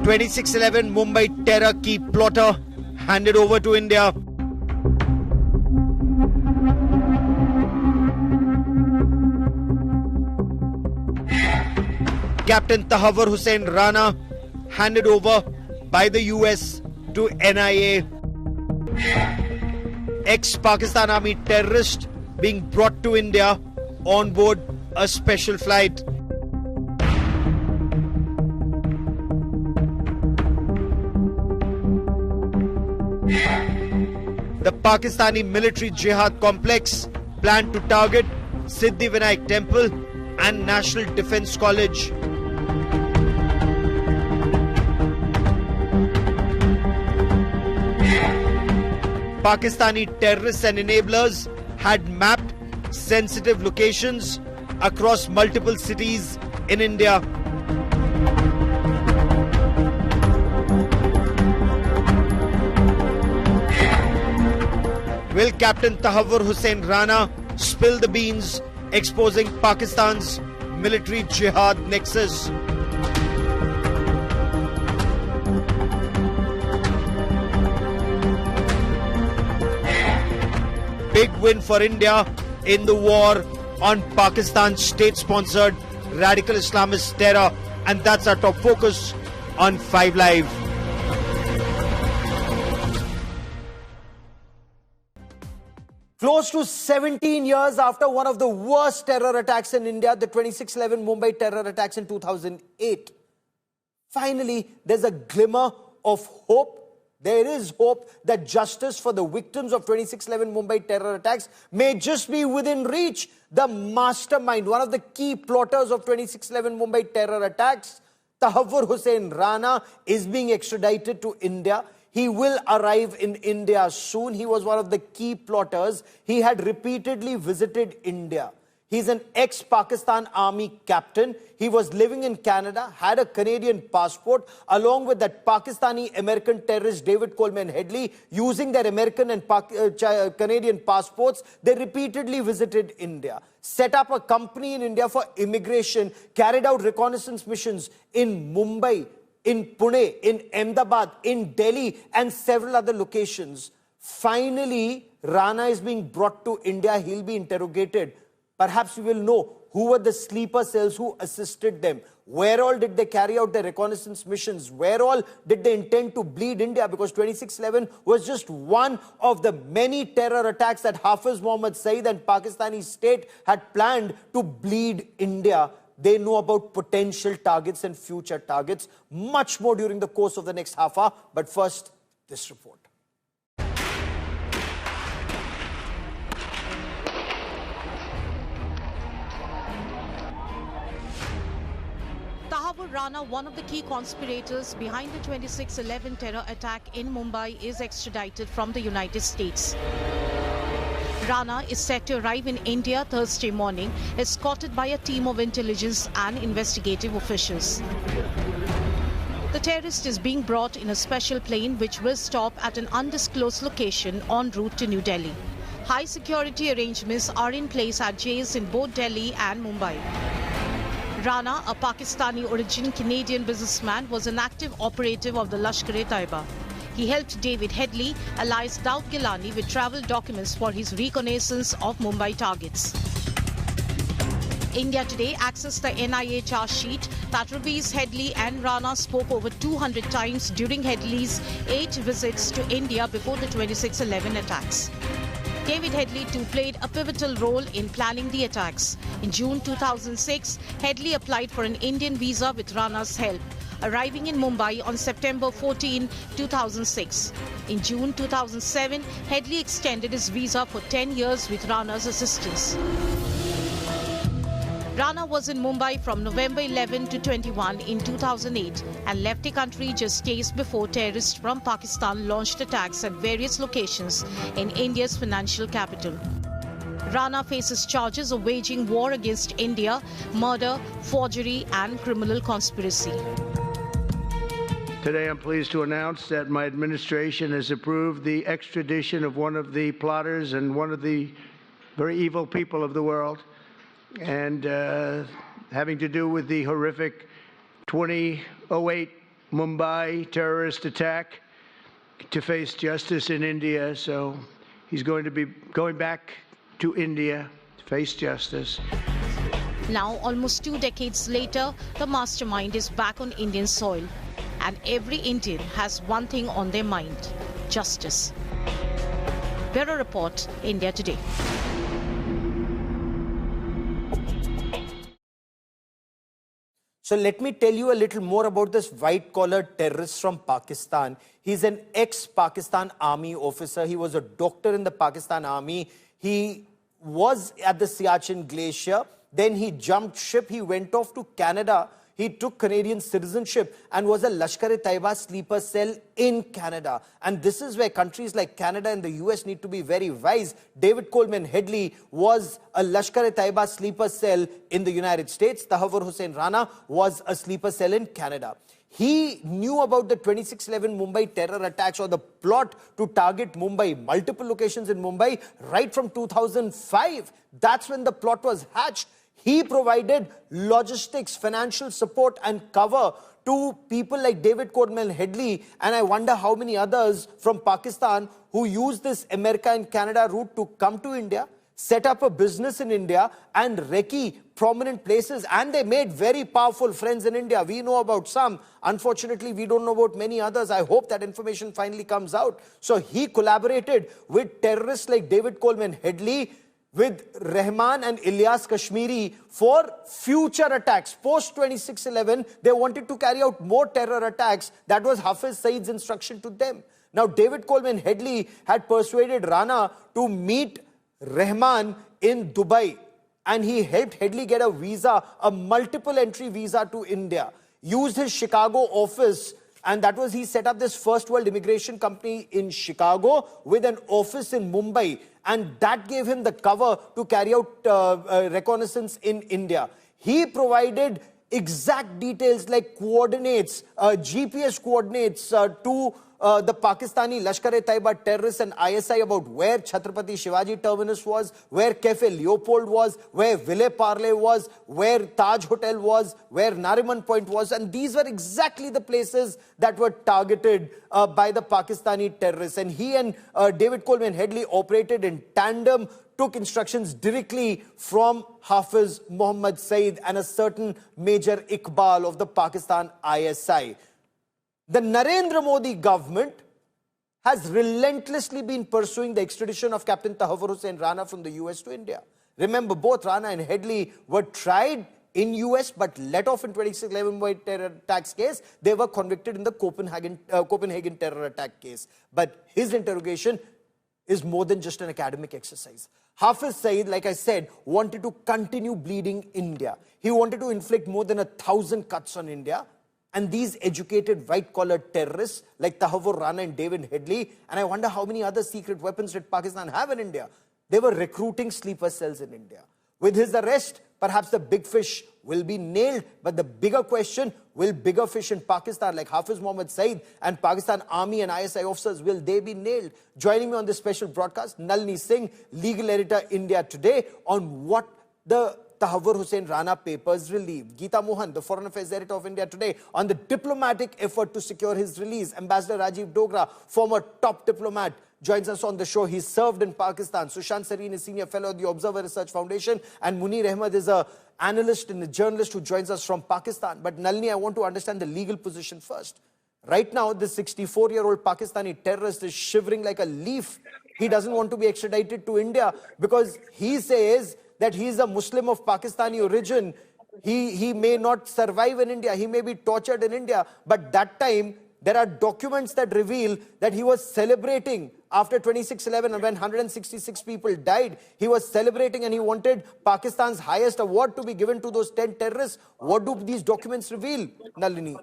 2611 Mumbai terror key plotter handed over to India. Captain Tahawur Hussain Rana handed over by the US to NIA. Ex-Pakistan Army terrorist being brought to India on board a special flight. The Pakistani military jihad complex planned to target Siddhivinayak Temple and National Defence College. Pakistani terrorists and enablers had mapped sensitive locations across multiple cities in India. Will Captain Tahawwur Hussain Rana spill the beans, exposing Pakistan's military jihad nexus? Big win for India in the war on Pakistan's state-sponsored radical Islamist terror, and that's our top focus on 5 Live. Close to 17 years after one of the worst terror attacks in India, the 2611 Mumbai terror attacks in 2008, finally there's a glimmer of hope. There is hope that justice for the victims of 2611 Mumbai terror attacks may just be within reach. The mastermind, one of the key plotters of 2611 Mumbai terror attacks, Tahawwur Hussain Rana, is being extradited to India. He will arrive in India soon. He was one of the key plotters. He had repeatedly visited India. He's an ex-Pakistan Army captain. He was living in Canada, had a Canadian passport, along with that Pakistani-American terrorist David Headley. Using their American and Canadian passports, they repeatedly visited India, set up a company in India for immigration, carried out reconnaissance missions in Mumbai, in Pune, in Ahmedabad, in Delhi, and several other locations. Finally, Rana is being brought to India. He'll be interrogated. Perhaps we will know who were the sleeper cells who assisted them. Where all did they carry out their reconnaissance missions? Where all did they intend to bleed India? Because 2611 was just one of the many terror attacks that Hafiz Mohammed Saeed and Pakistani state had planned to bleed India. They know about potential targets and future targets. Much more during the course of the next half hour. But first, this report. Tahawwur Rana, one of the key conspirators behind the 2611 terror attack in Mumbai, is extradited from the United States. Rana is set to arrive in India Thursday morning, escorted by a team of intelligence and investigative officials. The terrorist is being brought in a special plane which will stop at an undisclosed location en route to New Delhi. High security arrangements are in place at jails in both Delhi and Mumbai. Rana, a Pakistani-origin Canadian businessman, was an active operative of the Lashkar-e-Taiba. He helped David Headley, alias Daud Gilani, with travel documents for his reconnaissance of Mumbai targets. India Today accessed the NIA charge sheet that reveals Headley and Rana spoke over 200 times during Headley's 8 visits to India before the 2611 attacks. David Headley too played a pivotal role in planning the attacks. In June 2006, Headley applied for an Indian visa with Rana's help, arriving in Mumbai on September 14, 2006. In June 2007, Headley extended his visa for 10 years with Rana's assistance. Rana was in Mumbai from November 11 to 21 in 2008 and left the country just days before terrorists from Pakistan launched attacks at various locations in India's financial capital. Rana faces charges of waging war against India, murder, forgery and criminal conspiracy. Today I'm pleased to announce that my administration has approved the extradition of one of the plotters and one of the very evil people of the world, and having to do with the horrific 2008 Mumbai terrorist attack to face justice in India. So he's going to be going back to India to face justice. Now, almost 2 decades later, the mastermind is back on Indian soil. And every Indian has one thing on their mind: justice. Bureau Report, India Today. So let me tell you a little more about this white-collar terrorist from Pakistan. He's an ex-Pakistan army officer. He was a doctor in the Pakistan army. He was at the Siachen Glacier. Then he jumped ship. He went off to Canada. He took Canadian citizenship and was a Lashkar-e-Taiba sleeper cell in Canada. And this is where countries like Canada and the US need to be very wise. David Coleman Headley was a Lashkar-e-Taiba sleeper cell in the United States. Tahawwur Hussain Rana was a sleeper cell in Canada. He knew about the 26/11 Mumbai terror attacks, or the plot to target Mumbai, multiple locations in Mumbai, right from 2005. That's when the plot was hatched. He provided logistics, financial support and cover to people like David Coleman Headley, and I wonder how many others from Pakistan who used this America and Canada route to come to India, set up a business in India and recce prominent places, and they made very powerful friends in India. We know about some. Unfortunately, we don't know about many others. I hope that information finally comes out. So he collaborated with terrorists like David Coleman Headley, with Rahman and Ilyas Kashmiri for future attacks. Post 26/11, they wanted to carry out more terror attacks. That was Hafiz Saeed's instruction to them. Now, David Coleman Headley had persuaded Rana to meet Rahman in Dubai, and he helped Headley get a visa, a multiple entry visa to India. Used his Chicago office, and that was, he set up this first world immigration company in Chicago with an office in Mumbai. And that gave him the cover to carry out reconnaissance in India. He provided exact details like coordinates, GPS coordinates to the Pakistani Lashkar-e-Taiba terrorists and ISI about where Chhatrapati Shivaji Terminus was, where Cafe Leopold was, where Ville Parle was, where Taj Hotel was, where Nariman Point was. And these were exactly the places that were targeted by the Pakistani terrorists. And he and David Coleman Headley operated in tandem, took instructions directly from Hafiz Muhammad Saeed and a certain Major Iqbal of the Pakistan ISI. The Narendra Modi government has relentlessly been pursuing the extradition of Captain Tahawur Hussain Rana from the US to India. Remember, both Rana and Headley were tried in US but let off in 26/11 Mumbai terror attacks case. They were convicted in the Copenhagen terror attack case. But his interrogation is more than just an academic exercise. Hafiz Saeed, like I said, wanted to continue bleeding India. He wanted to inflict more than 1,000 cuts on India. And these educated white-collar terrorists like Tahawwur Rana and David Headley, and I wonder how many other secret weapons did Pakistan have in India? They were recruiting sleeper cells in India. With his arrest, perhaps the big fish will be nailed, but the bigger question, will bigger fish in Pakistan like Hafiz Muhammad Saeed and Pakistan Army and ISI officers, will they be nailed? Joining me on this special broadcast, Nalini Singh, legal editor, India Today, on what the Tahawur Hussain Rana papers relieved. Geeta Mohan, the Foreign Affairs Editor of India Today, on the diplomatic effort to secure his release. Ambassador Rajiv Dogra, former top diplomat, joins us on the show. He served in Pakistan. Sushant Sareen is Senior Fellow at the Observer Research Foundation. And Munir Ahmed is an analyst and a journalist who joins us from Pakistan. But Nalini, I want to understand the legal position first. Right now, this 64-year-old Pakistani terrorist is shivering like a leaf. He doesn't want to be extradited to India because he says that he is a Muslim of Pakistani origin. He may not survive in India. He may be tortured in India. But that time, there are documents that reveal that he was celebrating after 26/11 when 166 people died. He was celebrating and he wanted Pakistan's highest award to be given to those 10 terrorists. What do these documents reveal, Nalini?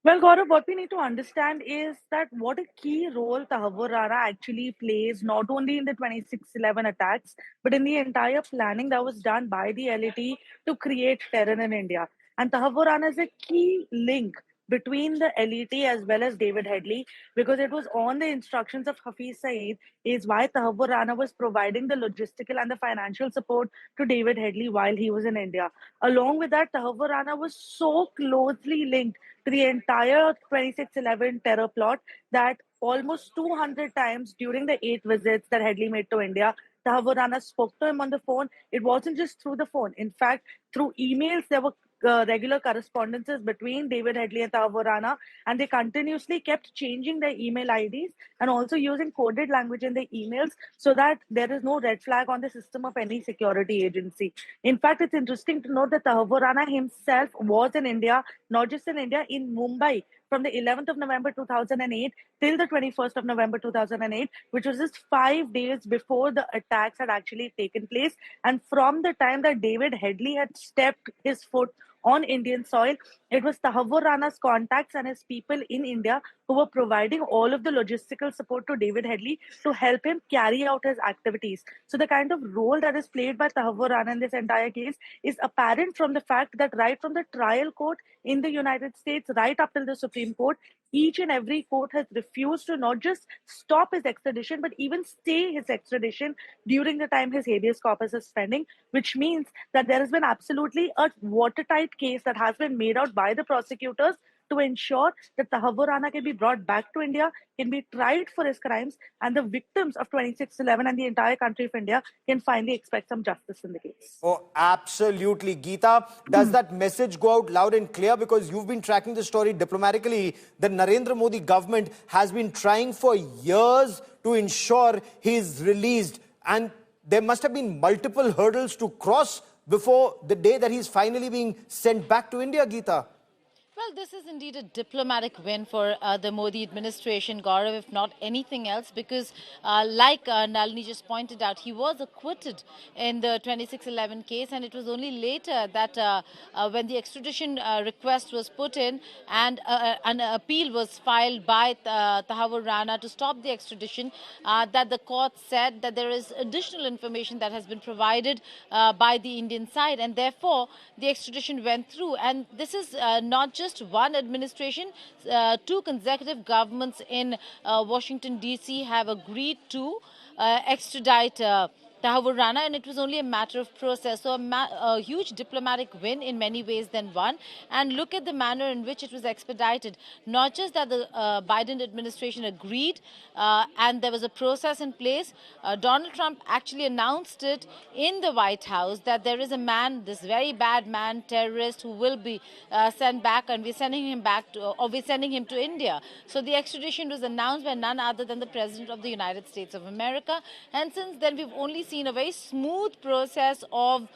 Well, Gaurav, what we need to understand is that what a key role Tahawwur Rana actually plays, not only in the 26/11 attacks, but in the entire planning that was done by the LAT to create terror in India. And Tahawwur Rana is a key link between the LET as well as David Headley, because it was on the instructions of Hafiz Saeed, is why Tahawwur Rana was providing the logistical and the financial support to David Headley while he was in India. Along with that, Tahawwur Rana was so closely linked to the entire 2611 terror plot that almost 200 times during the 8 visits that Headley made to India, Tahawwur Rana spoke to him on the phone. It wasn't just through the phone. In fact, through emails, there were regular correspondences between David Headley and Tahawwur Rana, and they continuously kept changing their email IDs and also using coded language in the emails so that there is no red flag on the system of any security agency. In fact, it's interesting to note that Tahawwur Rana himself was in India, not just in India, in Mumbai from the 11th of November 2008 till the 21st of November 2008, which was just 5 days before the attacks had actually taken place. And from the time that David Headley had stepped his foot on Indian soil, it was Tahawwur Rana's contacts and his people in India who were providing all of the logistical support to David Headley to help him carry out his activities. So the kind of role that is played by Tahawwur Rana in this entire case is apparent from the fact that right from the trial court in the United States, right up till the Supreme Court, each and every court has refused to not just stop his extradition, but even stay his extradition during the time his habeas corpus is pending, which means that there has been absolutely a watertight case that has been made out by the prosecutors to ensure that Tahawwur Rana can be brought back to India, can be tried for his crimes, and the victims of 2611 and the entire country of India can finally expect some justice in the case. Oh, absolutely. Geeta, does that message go out loud and clear? Because you've been tracking the story diplomatically. The Narendra Modi government has been trying for years to ensure he's released. And there must have been multiple hurdles to cross before the day that he's finally being sent back to India, Geeta. Well, this is indeed a diplomatic win for the Modi administration, Gaurav, if not anything else, because like Nalini just pointed out, he was acquitted in the 2611 case, and it was only later that when the extradition request was put in and an appeal was filed by Tahawur Rana to stop the extradition, that the court said that there is additional information that has been provided by the Indian side, and therefore the extradition went through. And this is not just one administration. Two consecutive governments in Washington, D.C. have agreed to extradite Tahawur Rana, and it was only a matter of process. So a huge diplomatic win in many ways than one. And look at the manner in which it was expedited. Not just that the Biden administration agreed and there was a process in place. Donald Trump actually announced it in the White House that there is a man, this very bad man, terrorist, who will be sent back, and we're sending him back to, or we're sending him to India. So the extradition was announced by none other than the President of the United States of America. And since then, we've only seen a very smooth process of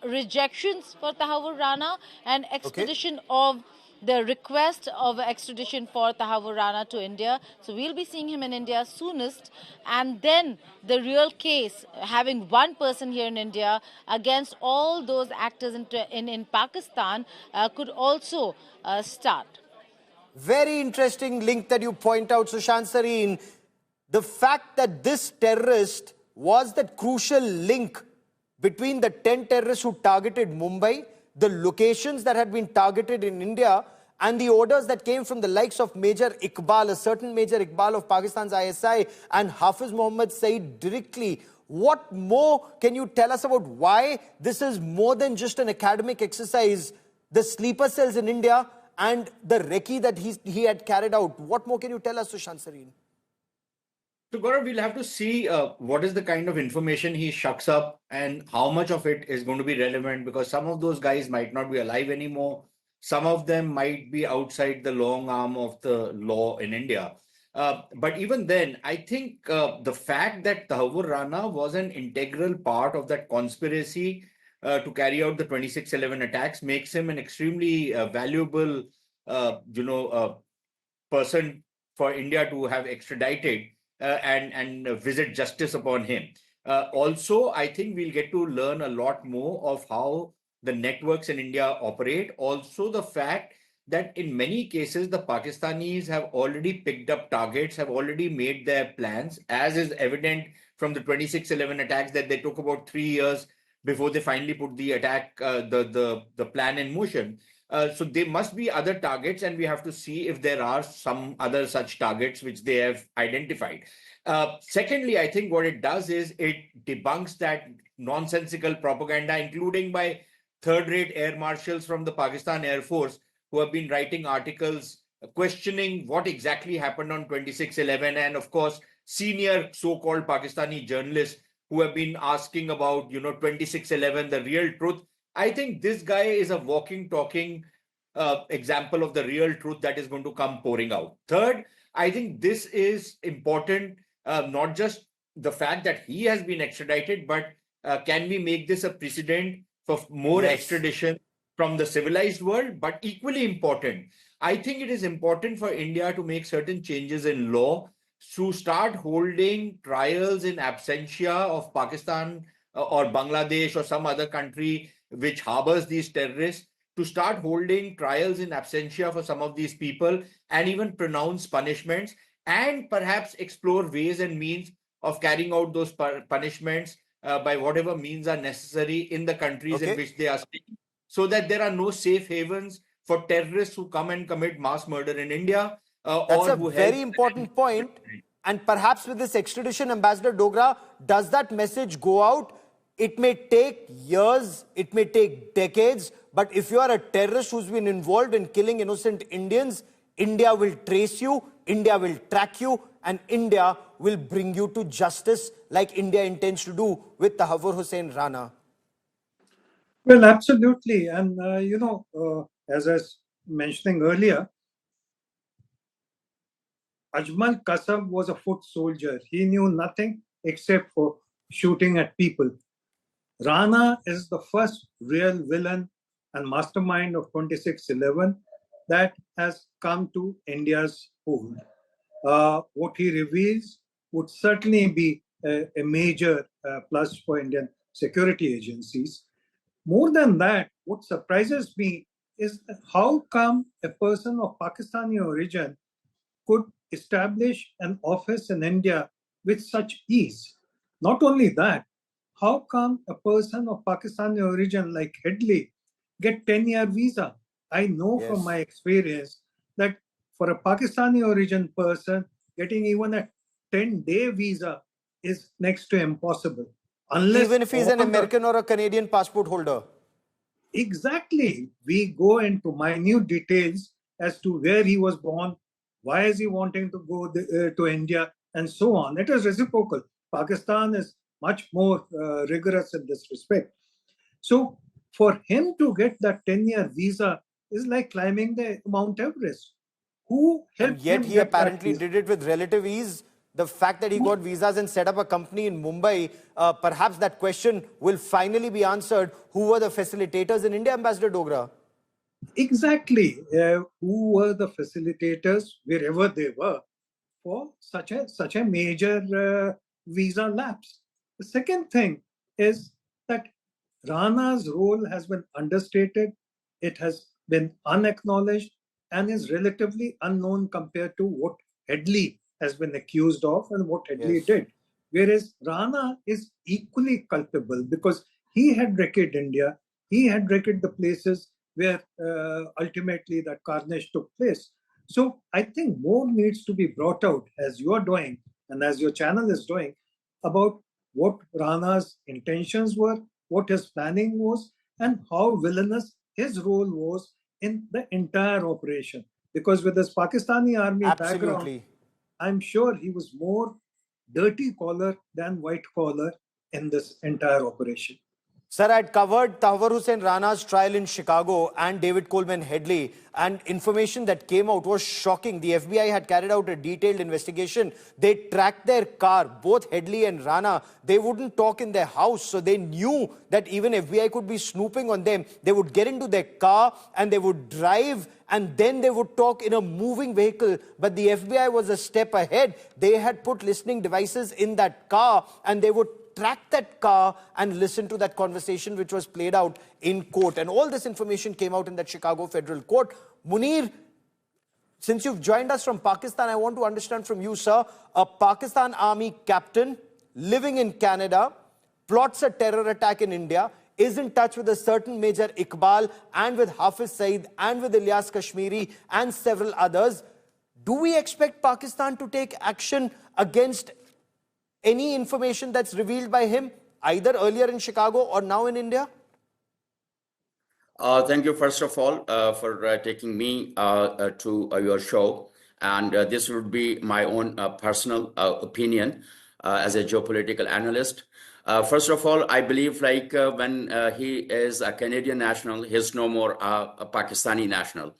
rejections for Tahawur Rana and expedition of the request of extradition for Tahawur Rana to India. So we'll be seeing him in India soonest. And then the real case, having one person here in India against all those actors in Pakistan, could also start. Very interesting link that you point out, Sushant Sareen. The fact that this terrorist was that crucial link between the 10 terrorists who targeted Mumbai, the locations that had been targeted in India, and the orders that came from the likes of Major Iqbal, a certain Major Iqbal of Pakistan's ISI, and Hafiz Mohammed Saeed directly. What more can you tell us about why this is more than just an academic exercise? The sleeper cells in India and the recce that he had carried out. What more can you tell us, Sushant Sareen? So, Gaurav, we'll have to see what is the kind of information he shucks up and how much of it is going to be relevant, because some of those guys might not be alive anymore. Some of them might be outside the long arm of the law in India. But even then, I think the fact that Tahawwur Rana was an integral part of that conspiracy to carry out the 2611 attacks makes him an extremely valuable, person for India to have extradited and visit justice upon him. Also, I think we'll get to learn a lot more of how the networks in India operate. Also, the fact that in many cases, the Pakistanis have already picked up targets, have already made their plans, as is evident from the 2611 attacks, that they took about 3 years before they finally put the attack, the plan in motion. So there must be other targets, and we have to see if there are some other such targets which they have identified. Secondly, I think what it does is it debunks that nonsensical propaganda, including by third-rate air marshals from the Pakistan Air Force, who have been writing articles questioning what exactly happened on 26/11, and of course, senior so-called Pakistani journalists who have been asking about, 26/11, the real truth. I think this guy is a walking, talking example of the real truth that is going to come pouring out. Third, I think this is important, not just the fact that he has been extradited, but can we make this a precedent for more Yes. extradition from the civilized world? But equally important, I think it is important for India to make certain changes in law to start holding trials in absentia of Pakistan or Bangladesh or some other country which harbors these terrorists, to start holding trials in absentia for some of these people and even pronounce punishments, and perhaps explore ways and means of carrying out those punishments by whatever means are necessary in the countries in Okay. which they are staying, so that there are no safe havens for terrorists who come and commit mass murder in India That's or a who help. very important point. And perhaps with this extradition, Ambassador Dogra, does that message go out? It may take years, it may take decades, but if you are a terrorist who's been involved in killing innocent Indians, India will trace you, India will track you, and India will bring you to justice like India intends to do with Tahawur Hussain Rana. Well, absolutely. And, as I was mentioning earlier, Ajmal Kasab was a foot soldier. He knew nothing except for shooting at people. Rana is the first real villain and mastermind of 26/11 that has come to India's fold. What he reveals would certainly be a major plus for Indian security agencies. More than that, what surprises me is how come a person of Pakistani origin could establish an office in India with such ease. Not only that, how come a person of Pakistani origin like Headley get 10-year visa? I know from my experience that for a Pakistani origin person, getting even a 10-day visa is next to impossible. Unless even if he's an American or a Canadian passport holder. Exactly. We go into minute details as to where he was born, why is he wanting to go to India, and so on. It is reciprocal. Pakistan is much more rigorous in this respect. So for him to get that 10-year visa is like climbing the Mount Everest. Who helped And yet him he get apparently that visa? did it with relative ease. The fact that he got visas and set up a company in Mumbai, perhaps that question will finally be answered. Who were the facilitators in India, Ambassador Dogra? Exactly. Who were the facilitators, wherever they were, for such a major visa lapse? The second thing is that Rana's role has been understated. It has been unacknowledged and is relatively unknown compared to what Headley has been accused of and what Headley did. Whereas Rana is equally culpable because he had wrecked India, he had wrecked the places where ultimately that carnage took place. So I think more needs to be brought out, as you are doing and as your channel is doing, about what Rana's intentions were, what his planning was, and how villainous his role was in the entire operation. Because with his Pakistani army background, I'm sure he was more dirty collar than white collar in this entire operation. Sir, I had covered Tahawur Hussain Rana's trial in Chicago and David Coleman Headley, and information that came out was shocking. The FBI had carried out a detailed investigation. They tracked their car, both Headley and Rana. They wouldn't talk in their house, so they knew that even FBI could be snooping on them. They would get into their car and they would drive, and then they would talk in a moving vehicle. But the FBI was a step ahead. They had put listening devices in that car, and they would track that car and listen to that conversation which was played out in court. And all this information came out in that Chicago federal court. Munir, since you've joined us from Pakistan, I want to understand from you, sir, a Pakistan army captain living in Canada plots a terror attack in India. is in touch with a certain Major Iqbal and with Hafiz Saeed and with Ilyas Kashmiri and several others. Do we expect Pakistan to take action against any information that's revealed by him, either earlier in Chicago or now in India? Thank you, first of all, for taking me to your show. And this would be my own personal opinion as a geopolitical analyst. First of all, I believe when he is a Canadian national, he's no more a Pakistani national.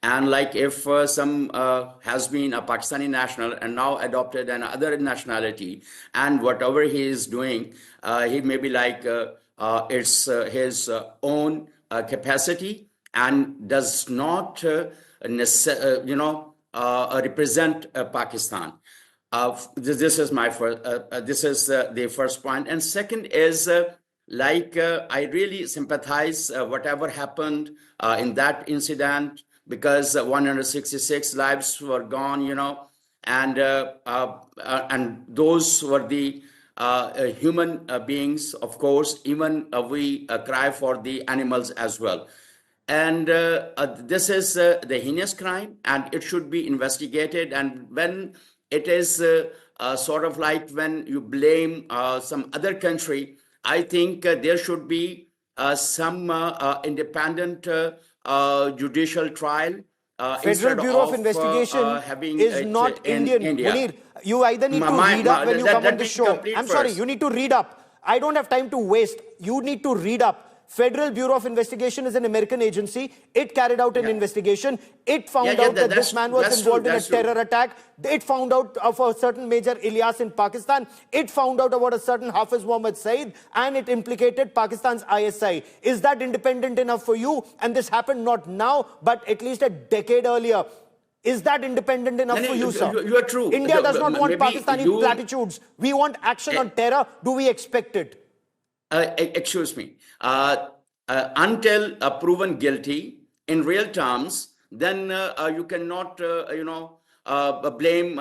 And if some has been a Pakistani national and now adopted another nationality, and whatever he is doing, he may be it's his own capacity and does not represent Pakistan. This is my first. This is the first point, and second is I really sympathize whatever happened in that incident, because 166 lives were gone, and those were the human beings. Of course, even we cry for the animals as well. And this is the heinous crime, and it should be investigated. And when it is sort of when you blame some other country, I think there should be some independent judicial trial. Federal Bureau of Investigation is not Indian. Munir, you either need to read up when you come on the show. I'm sorry, you need to read up. I don't have time to waste. You need to read up. Federal Bureau of Investigation is an American agency. It carried out an investigation. It found out that this man was involved in a terror attack. It found out of a certain Major Ilyas in Pakistan. It found out about a certain Hafiz Muhammad Saeed, and it implicated Pakistan's ISI. Is that independent enough for you? And this happened not now, but at least a decade earlier. Is that independent enough for you, sir? You are true. India does not want Pakistani platitudes. We want action on terror. Do we expect it? Excuse me. Until proven guilty in real terms, then you cannot, blame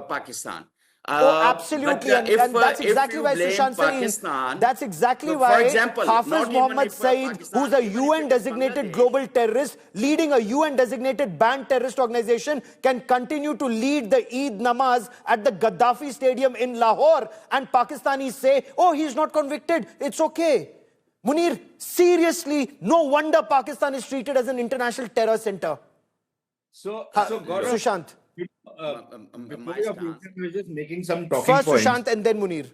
Pakistan. Absolutely, and that's exactly why Sushant Singh. That's exactly why, for example, Hafiz Muhammad Saeed, who's a UN-designated global terrorist, leading a UN-designated banned terrorist organization, can continue to lead the Eid namaz at the Gaddafi Stadium in Lahore, and Pakistanis say, "Oh, he's not convicted. It's okay." Munir, seriously, no wonder Pakistan is treated as an international terror center. So Gaurav, Sushant. Before your question, I was just making some talking points. First Sushant and then Munir.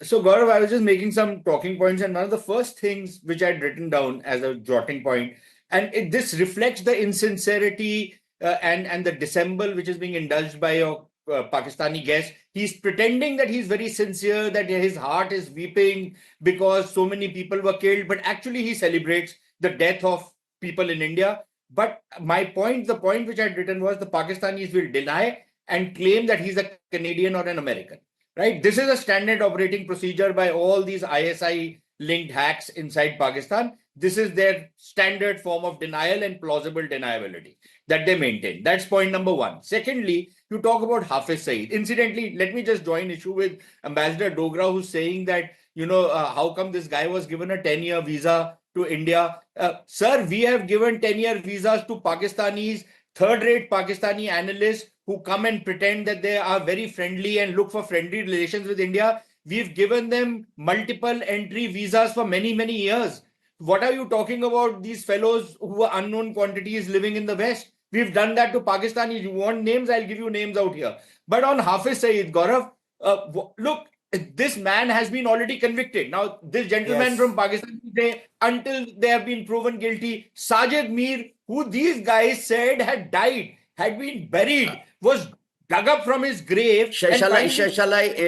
So Gaurav, I was just making some talking points, and one of the first things which I'd written down as a jotting point, and this reflects the insincerity and the dissemble which is being indulged by your Pakistani guest. He's pretending that he's very sincere, that his heart is weeping because so many people were killed, but actually he celebrates the death of people in India. But my point, the point which I'd written was the Pakistanis will deny and claim that he's a Canadian or an American, right? This is a standard operating procedure by all these ISI-linked hacks inside Pakistan. This is their standard form of denial and plausible deniability that they maintain. That's point number one. Secondly, you talk about Hafiz Saeed. Incidentally, let me just join issue with Ambassador Dogra, who's saying that, how come this guy was given a 10-year visa to India? Sir, we have given 10-year visas to Pakistanis, third-rate Pakistani analysts who come and pretend that they are very friendly and look for friendly relations with India. We've given them multiple entry visas for many, many years. What are you talking about, these fellows who are unknown quantities living in the West? We've done that to Pakistanis. You want names? I'll give you names out here. But on Hafiz Saeed, Gaurav, look, this man has been already convicted. Now, this gentleman from Pakistan today, until they have been proven guilty, Sajid Mir, who these guys said had died, had been buried, was dug up from his grave. Shall I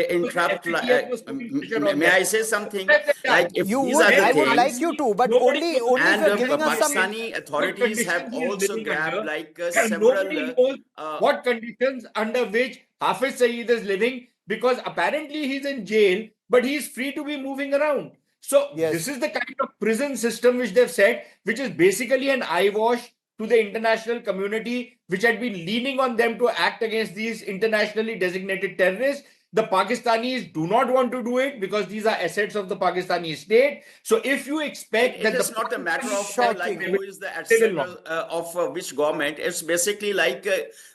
interrupt? May I say something? If you would, I would like you to, but only if you're giving us some. Pakistani authorities have also grabbed several. Knows what conditions under which Hafiz Saeed is living, because apparently he's in jail, but he's free to be moving around. So this is the kind of prison system which they've set, which is basically an eyewash to the international community, which had been leaning on them to act against these internationally designated terrorists. The Pakistanis do not want to do it because these are assets of the Pakistani state. So if you expect It that is not a matter of Shocking. like who is the They will asset of which government. It's basically like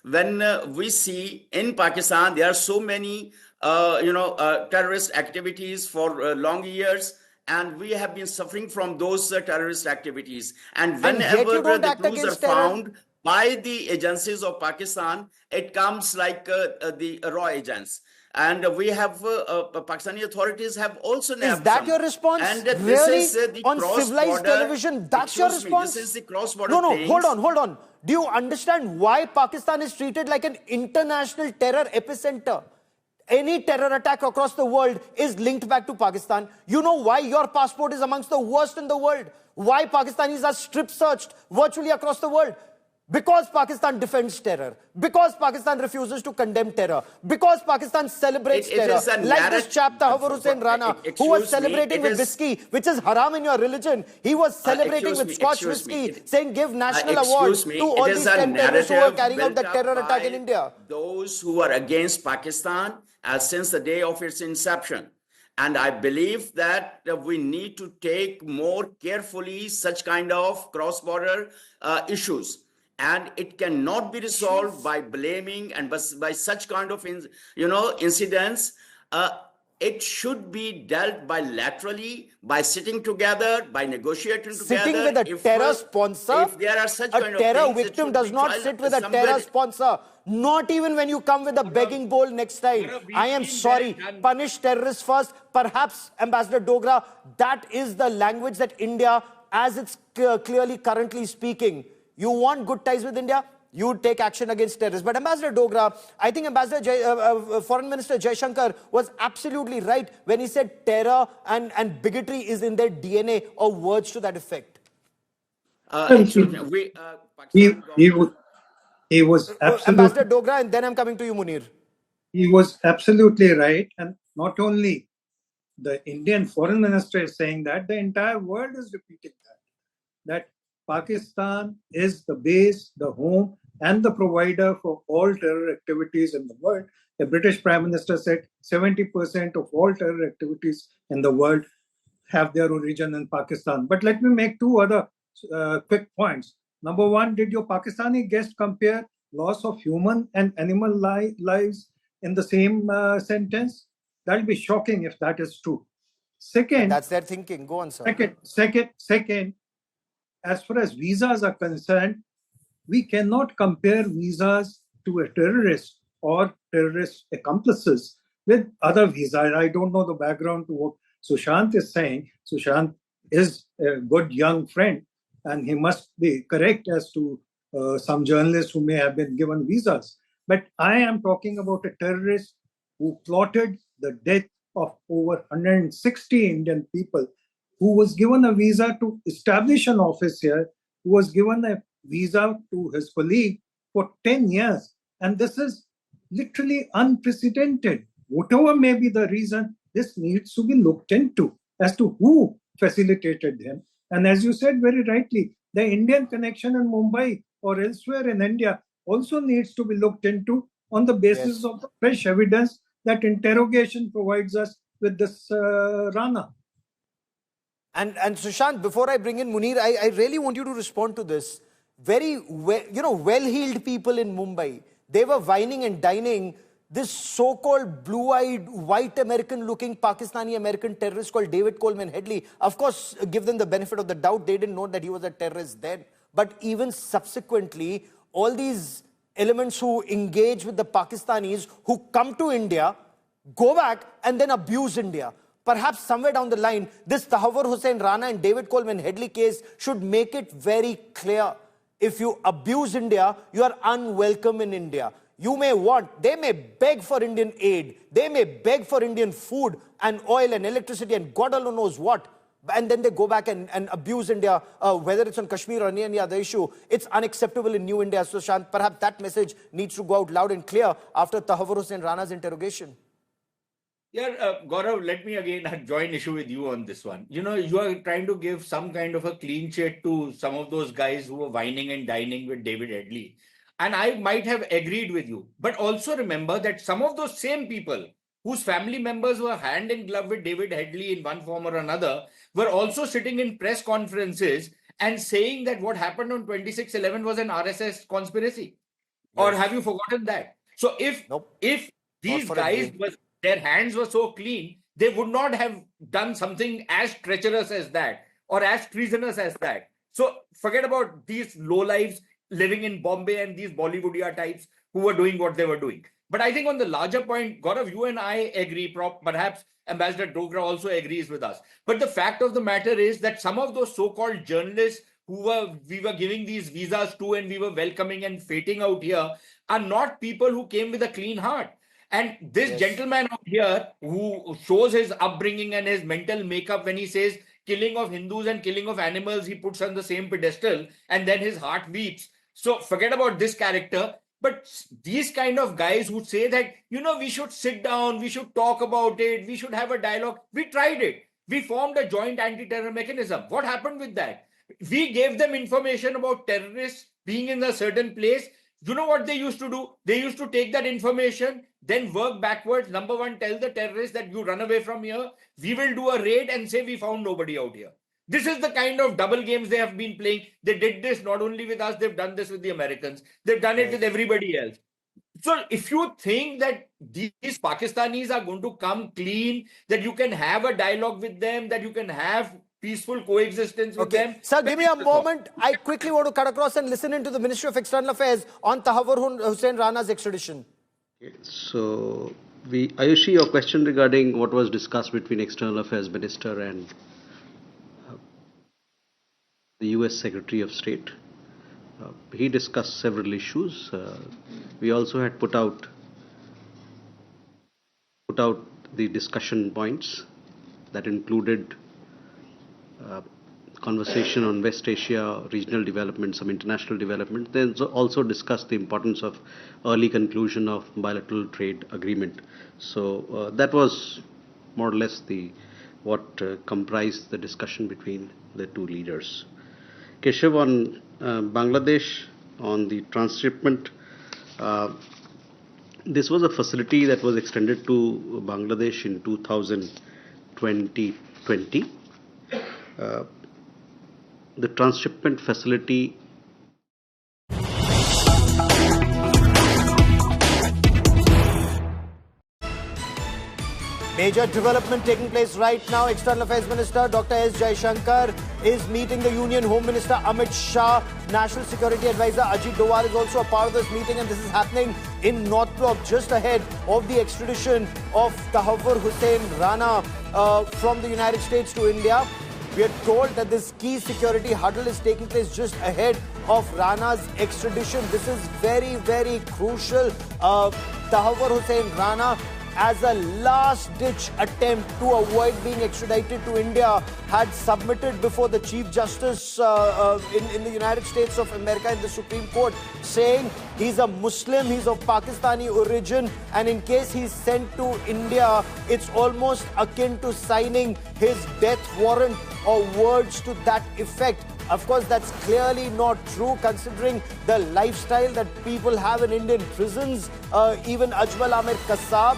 when we see in Pakistan there are so many terrorist activities for long years, and we have been suffering from those terrorist activities. And And yet whenever you don't the act clues are against terror. found by the agencies of Pakistan, it comes like the raw agents. And we have Pakistani authorities have also Is nabbed that some. your response? And this Really? is the On civilized cross-border. television, that's your Excuse me, response? this is the cross-border No, things. hold on. Do you understand why Pakistan is treated like an international terror epicenter? Any terror attack across the world is linked back to Pakistan. You know why your passport is amongst the worst in the world? Why Pakistanis are strip searched virtually across the world? Because Pakistan defends terror. Because Pakistan refuses to condemn terror. Because Pakistan celebrates It terror. is a Like this chap, Tahawur Hussain Rana, who was Excuse me, celebrating it with is- whiskey, which is haram in your religion. He was celebrating with Scotch excuse me. whiskey, saying give national awards Excuse me, to all it these is a 10 terrorists who are narrative carrying out built that up terror attack in by India. those who are against Pakistan since the day of its inception. And I believe that we need to take more carefully such kind of cross-border issues. And it cannot be resolved by blaming and by such kind of incidents. It should be dealt bilaterally, by sitting together, by negotiating Sitting together. with a terror sponsor? If there are such a kind of terror things, it victim should does be not tried sit with a somewhere. terror sponsor. Not even when you come with a begging bowl next time. I am sorry. Punish terrorists first. Perhaps, Ambassador Dogra, that is the language that India, as it's clearly currently speaking. You want good ties with India? You take action against terrorists. But Ambassador Dogra, I think Foreign Minister Jaishankar was absolutely right when he said terror and bigotry is in their DNA, or words to that effect. Excuse me, He, Pakistan he, government. was, he was Ambassador absolutely Dogra, and then I'm coming to you, Munir. he was absolutely right. And not only the Indian foreign minister is saying that, the entire world is repeating that Pakistan is the base, the home, and the provider for all terror activities in the world. The British Prime Minister said 70% of all terror activities in the world have their origin in Pakistan. But let me make two other quick points. Number one, did your Pakistani guest compare loss of human and animal lives in the same sentence? That'll be shocking if that is true. Second, That's their thinking. Go on, sir. Second, as far as visas are concerned, we cannot compare visas to a terrorist or terrorist accomplices with other visas. I don't know the background to what Sushant is saying. Sushant is a good young friend, and he must be correct as to some journalists who may have been given visas. But I am talking about a terrorist who plotted the death of over 160 Indian people, who was given a visa to establish an office here, who was given a visa to his colleague for 10 years. And this is literally unprecedented. Whatever may be the reason, this needs to be looked into as to who facilitated him. And as you said very rightly, the Indian connection in Mumbai or elsewhere in India also needs to be looked into on the basis of the fresh evidence that interrogation provides us with this Rana. And Sushant, before I bring in Munir, I really want you to respond to this. Very well-heeled people in Mumbai, they were whining and dining this so-called blue-eyed, white American-looking Pakistani-American terrorist called David Headley. Of course, give them the benefit of the doubt. They didn't know that he was a terrorist then. But even subsequently, all these elements who engage with the Pakistanis, who come to India, go back and then abuse India. Perhaps somewhere down the line, this Tahawur Hussain Rana and David Headley case should make it very clear. If you abuse India, you are unwelcome in India. They may beg for Indian aid, they may beg for Indian food and oil and electricity and God alone knows what. And then they go back and abuse India, whether it's on Kashmir or any other issue. It's unacceptable in New India. So, Shant, perhaps that message needs to go out loud and clear after Tahawur Hussain Rana's interrogation. Yeah, Gaurav, let me again join issue with you on this one. You are trying to give some kind of a clean sheet to some of those guys who were whining and dining with David Headley. And I might have agreed with you. But also remember that some of those same people whose family members were hand in glove with David Headley in one form or another, were also sitting in press conferences and saying that what happened on 26/11 was an RSS conspiracy. Yes. Or have you forgotten that? So if these guys their hands were so clean, they would not have done something as treacherous as that or as treasonous as that. So forget about these lowlives living in Bombay and these Bollywoodia types who were doing what they were doing. But I think on the larger point, Gaurav, you and I agree, perhaps Ambassador Dogra also agrees with us. But the fact of the matter is that some of those so-called journalists who we were giving these visas to and we were welcoming and fating out here are not people who came with a clean heart. And this gentleman out here who shows his upbringing and his mental makeup when he says killing of Hindus and killing of animals, he puts on the same pedestal and then his heart weeps. So forget about this character. But these kind of guys who say that, we should sit down, we should talk about it, we should have a dialogue. We tried it. We formed a joint anti-terror mechanism. What happened with that? We gave them information about terrorists being in a certain place. You know what they used to do? They used to take that information, then work backwards. Number one, tell the terrorists that you run away from here. We will do a raid and say we found nobody out here. This is the kind of double games they have been playing. They did this not only with us, they've done this with the Americans. They've done it with everybody else. So if you think that these Pakistanis are going to come clean, that you can have a dialogue with them, that you can have peaceful coexistence with them. Sir, give me a moment. I quickly want to cut across and listen into the Ministry of External Affairs on Tahawwur Hussain Rana's extradition. So, Ayushi, your question regarding what was discussed between External Affairs Minister and the US Secretary of State. He discussed several issues. We also had put out the discussion points that included conversation on West Asia, regional development, some international development. Then also discussed the importance of early conclusion of bilateral trade agreement. So that was more or less what comprised the discussion between the two leaders. Keshav, on Bangladesh, on the transshipment, this was a facility that was extended to Bangladesh in 2020. The transshipment facility Major development taking place right now. External Affairs Minister Dr. S. Jaishankar is meeting the Union Home Minister Amit Shah. National Security Advisor Ajit Doval is also a part of this meeting, and this is happening in North Block just ahead of the extradition of Tahawwur Hussain Rana from the United States to India. We are told that this key security huddle is taking place just ahead of Rana's extradition. This is very, very crucial. Tahawur Hussain Rana, as a last-ditch attempt to avoid being extradited to India, had submitted before the Chief Justice in the United States of America in the Supreme Court, saying he's a Muslim, he's of Pakistani origin, and in case he's sent to India, it's almost akin to signing his death warrant or words to that effect. Of course, that's clearly not true, considering the lifestyle that people have in Indian prisons. Even Ajmal Amir Kassab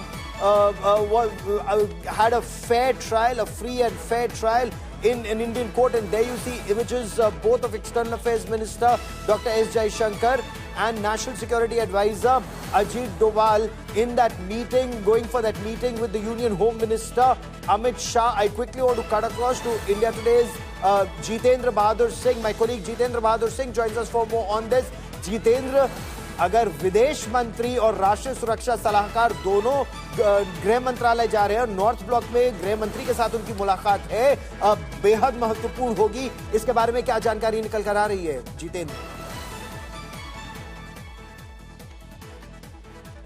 had a fair trial, a free and fair trial in an Indian court. And there you see images both of External Affairs Minister Dr. S. Jaishankar and National Security Advisor Ajit Doval in that meeting, going for that meeting with the Union Home Minister Amit Shah. I quickly want to cut across to India Today's Jitendra Bahadur Singh. My colleague Jitendra Bahadur Singh joins us for more on this. Jitendra, अगर विदेश मंत्री और राष्ट्रीय सुरक्षा सलाहकार दोनों गृह मंत्रालय जा रहे हैं और नॉर्थ ब्लॉक में गृह मंत्री के साथ उनकी मुलाकात है, बेहद महत्वपूर्ण होगी, इसके बारे में क्या जानकारी निकल कर आ रही है जितेंद्र?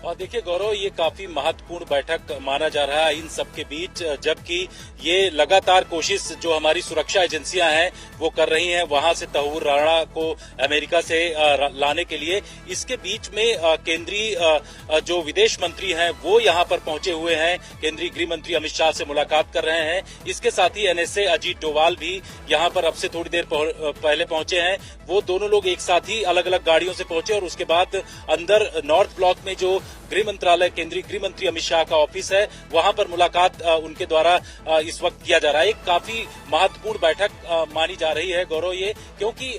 और देखिए गौरव, ये काफी महत्वपूर्ण बैठक माना जा रहा है इन सबके बीच, जबकि ये लगातार कोशिश जो हमारी सुरक्षा एजेंसियां हैं वो कर रही हैं वहां से तहव्वुर राणा को अमेरिका से लाने के लिए। इसके बीच में केंद्रीय जो विदेश मंत्री हैं वो यहां पर पहुंचे हुए हैं, केंद्रीय गृह मंत्री अमित शाह से मुलाकात कर रहे हैं। इसके साथ ही एनएसए अजीत डोवाल भी यहां पर अब से थोड़ी देर पहले पहुंचे हैं। वो दोनों लोग एक साथ ही अलग अलग गाड़ियों से पहुंचे और उसके बाद अंदर नॉर्थ ब्लॉक में जो गृह मंत्रालय, केंद्रीय गृह मंत्री अमित शाह का ऑफिस है, वहां पर मुलाकात उनके द्वारा इस वक्त किया जा रहा है। एक काफी महत्वपूर्ण बैठक मानी जा रही है गौरव, ये क्योंकि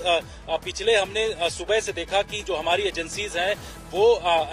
पिछले हमने सुबह से देखा कि जो हमारी एजेंसीज हैं वो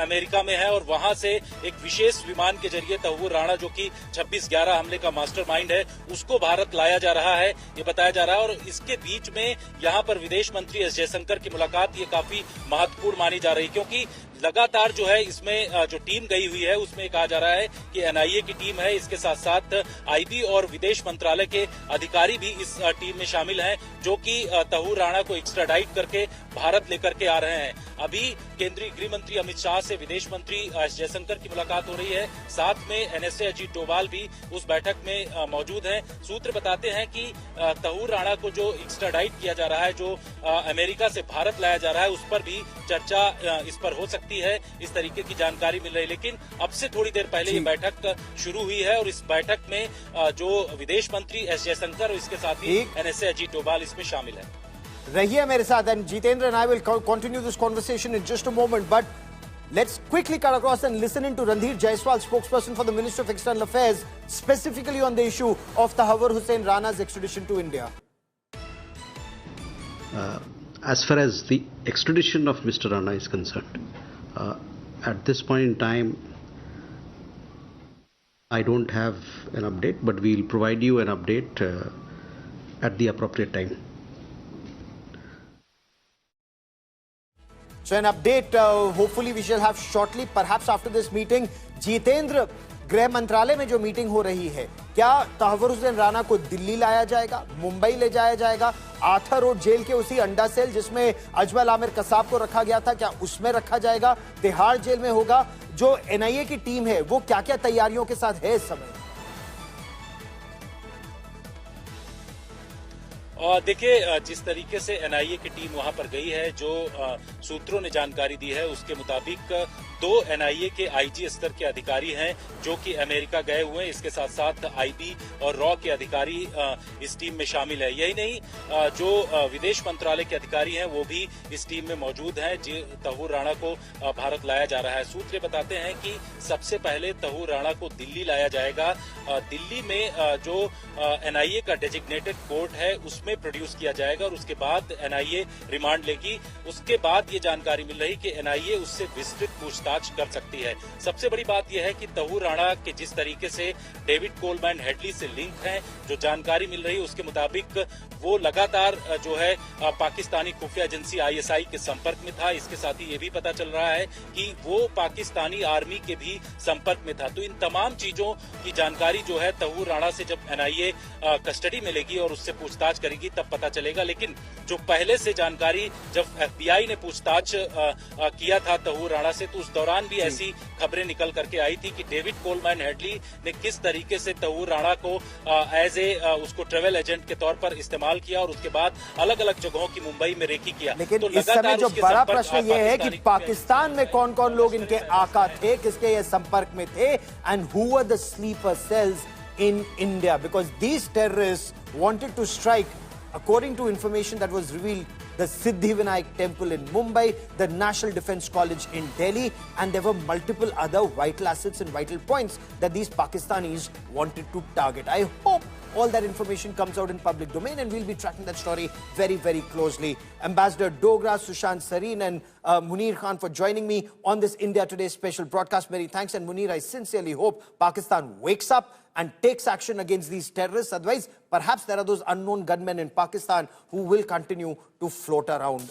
अमेरिका में है और वहां से एक विशेष विमान के जरिए तहव्वुर राणा, जो कि 26/11 हमले का मास्टरमाइंड है, उसको भारत लाया जा रहा है, ये बताया जा रहा है। और इसके बीच में यहाँ पर विदेश मंत्री एस जयशंकर की मुलाकात ये काफी महत्वपूर्ण मानी जा रही है, क्योंकि लगातार जो है इसमें जो टीम गई हुई है उसमें कहा जा रहा है कि एनआईए की टीम है, इसके साथ साथ आईबी और विदेश मंत्रालय के अधिकारी भी इस टीम में शामिल हैं, जो कि तहव्वुर राणा को एक्स्ट्राडाइट करके भारत लेकर के आ रहे हैं। अभी केंद्रीय गृह मंत्री अमित शाह से विदेश मंत्री एस जयशंकर की मुलाकात हो रही है, साथ में एनएसए अजीत डोभाल भी उस बैठक में मौजूद हैं। सूत्र बताते हैं कि तहव्वुर राणा को जो एक्स्ट्राडाइट किया जा रहा है, जो अमेरिका से भारत लाया जा रहा है, उस पर भी चर्चा इस पर हो सकती है, इस तरीके की जानकारी मिल रही है। लेकिन अब से थोड़ी देर पहले ये बैठक शुरू हुई है और इस बैठक में जो विदेश मंत्री एस जयशंकर और इसके साथ ही एनएसए अजीत डोभाल इसमें शामिल है। रहिए मेरे साथ, and Jitendra and I will continue this conversation in just a moment, but let's quickly cut across and listen into Randhir Jaiswal, spokesperson for the Ministry of External Affairs, specifically on the issue of Tahawur Hussain Rana's extradition to India. As far as the extradition of Mr. Rana is concerned, at this point in time, I don't have an update, but we'll provide you an update at the appropriate time. So an update hopefully we shall have shortly, perhaps after this meeting. Jitendra, गृह मंत्रालय में जो meeting हो रही है, क्या तहव्वुर हुसैन राणा को दिल्ली लाया जाएगा, मुंबई ले जाया जाएगा, आर्थर रोड जेल के उसी अंडा सेल जिसमें अजमल आमिर कसाब को रखा गया था, क्या उसमें रखा जाएगा, तिहाड़ जेल में होगा? जो एनआईए की टीम है वो क्या क्या तैयारियों के साथ है इस समय? और देखिए, जिस तरीके से एनआईए की टीम वहां पर गई है, जो सूत्रों ने जानकारी दी है उसके मुताबिक 2 एनआईए के आईजी स्तर के अधिकारी हैं जो कि अमेरिका गए हुए हैं। इसके साथ साथ आईबी और रॉ के अधिकारी इस टीम में शामिल है। यही नहीं, जो विदेश मंत्रालय के अधिकारी हैं वो भी इस टीम में मौजूद हैं। तहव्वुर राणा को भारत लाया जा रहा है। सूत्र बताते हैं कि सबसे पहले तहव्वुर राणा को दिल्ली लाया जाएगा। दिल्ली में जो एनआईए का डेजिग्नेटेड कोर्ट है उसमें प्रोड्यूस किया जाएगा और उसके बाद एनआईए रिमांड लेगी। उसके बाद ये जानकारी मिल रही कि एनआईए उससे विस्तृत पूछताछ कर सकती है। सबसे बड़ी बात यह है कि तहव्वुर राणा के जिस तरीके से डेविड कोलमैन हेडली से लिंक हैं, जो जानकारी मिल रही है उसके मुताबिक वो लगातार जो है पाकिस्तानी खुफिया एजेंसी आईएसआई के संपर्क में था। इसके साथ ही ये भी पता चल रहा है कि वो पाकिस्तानी आर्मी के भी संपर्क में था। तो इन तमाम चीजों की जानकारी जो है तहव्वुर राणा से जब एनआईए कस्टडी में लेगी और उससे पूछताछ करेगी तब पता चलेगा। लेकिन जो पहले से जानकारी जब एफबीआई ने पूछताछ किया था तहव्वुर राणा से, तो उस दौरान भी ऐसी खबरें निकल करके आई थी कि डेविड कोलमैन हेडली ने किस तरीके से तहव्वुर राणा को एज ए उसको ट्रेवल एजेंट के तौर पर इस्तेमाल किया और उसके बाद अलग अलग जगहों की मुंबई में रेकी किया। लेकिन तो इस समय जो बड़ा प्रश्न ये है कि पाकिस्तान में कौन कौन लोग इनके आका थे, किसके ये संपर्क में थे, and who were the sleeper cells in India, because these terrorists wanted to strike, according to information that was revealed, the Siddhivinayak temple in Mumbai, the National Defence College in Delhi, and there were multiple other vital assets and vital points that these Pakistanis wanted to target. I hope all that information comes out in public domain, and we'll be tracking that story very, very closely. Ambassador Dogra, Sushant Sareen and Munir Khan for joining me on this India Today special broadcast. Many thanks. And Munir, I sincerely hope Pakistan wakes up and takes action against these terrorists. Otherwise, perhaps there are those unknown gunmen in Pakistan who will continue to float around.